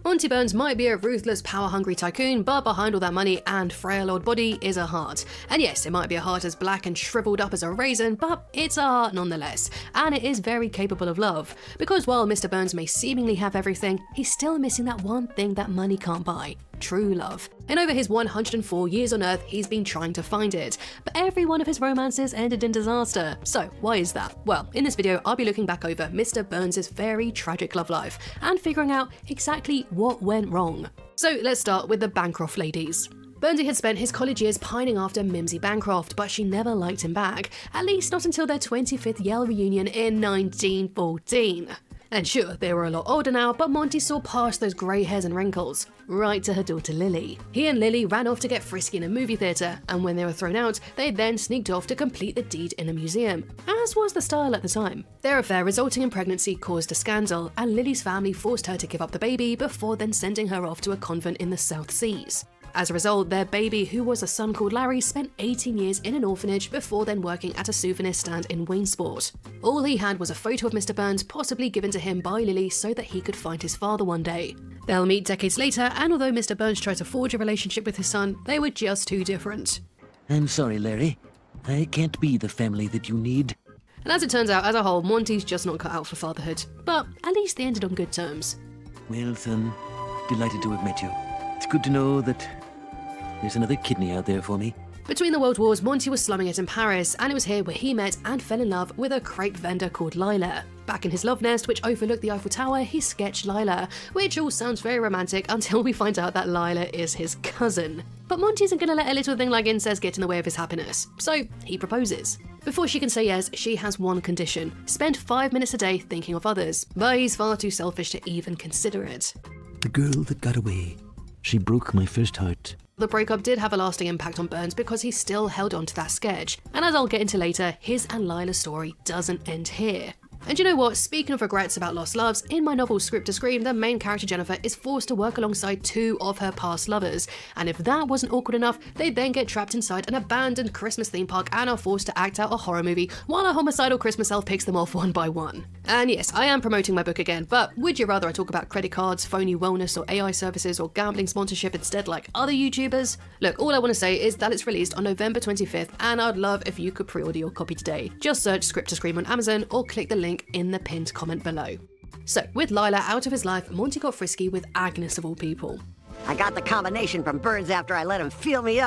Monty Burns might be a ruthless, power-hungry tycoon, but behind all that money and frail old body is a heart. And yes, it might be a heart as black and shriveled up as a raisin, but it's a heart nonetheless, and it is very capable of love. Because while Mr. Burns may seemingly have everything, he's still missing that one thing that money can't buy: true love. And over his 104 years on Earth, he's been trying to find it. But every one of his romances ended in disaster. So why is that? Well, in this video, I'll be looking back over Mr. Burns' very tragic love life and figuring out exactly what went wrong. So let's start with the Bancroft ladies. Burnsy had spent his college years pining after Mimsy Bancroft, but she never liked him back, at least not until their 25th Yale reunion in 1914. And sure, they were a lot older now, but Monty saw past those grey hairs and wrinkles, right to her daughter Lily. He and Lily ran off to get frisky in a movie theatre, and when they were thrown out, they then sneaked off to complete the deed in a museum, as was the style at the time. Their affair resulting in pregnancy caused a scandal, and Lily's family forced her to give up the baby before then sending her off to a convent in the South Seas. As a result, their baby, who was a son called Larry, spent 18 years in an orphanage before then working at a souvenir stand in Waynesport. All he had was a photo of Mr. Burns, possibly given to him by Lily so that he could find his father one day. They'll meet decades later, and although Mr. Burns tried to forge a relationship with his son, they were just too different. I'm sorry, Larry. I can't be the family that you need. And as it turns out, as a whole, Monty's just not cut out for fatherhood. But at least they ended on good terms. Well, son, delighted to have met you. It's good to know that there's another kidney out there for me. Between the World Wars, Monty was slumming it in Paris, and it was here where he met and fell in love with a crepe vendor called Lila. Back in his love nest, which overlooked the Eiffel Tower, he sketched Lila, which all sounds very romantic until we find out that Lila is his cousin. But Monty isn't going to let a little thing like incest get in the way of his happiness, so he proposes. Before she can say yes, she has one condition: spend 5 minutes a day thinking of others, but he's far too selfish to even consider it. The girl that got away. She broke my first heart. The breakup did have a lasting impact on Burns because he still held on to that sketch, and as I'll get into later, his and Lila's story doesn't end here. And you know what, speaking of regrets about lost loves, in my novel Script to Scream, the main character Jennifer is forced to work alongside 2 of her past lovers, and if that wasn't awkward enough, they then get trapped inside an abandoned Christmas theme park and are forced to act out a horror movie while a homicidal Christmas elf picks them off one by one. And yes, I am promoting my book again, but would you rather I talk about credit cards, phony wellness or AI services or gambling sponsorship instead like other YouTubers? Look, all I want to say is that it's released on November 25th, and I'd love if you could pre-order your copy today. Just search Script to Scream on Amazon or click the link in the pinned comment below. So, with Lila out of his life, Monty got frisky with Agnes of all people. I got the combination from Burns after I let him feel me up.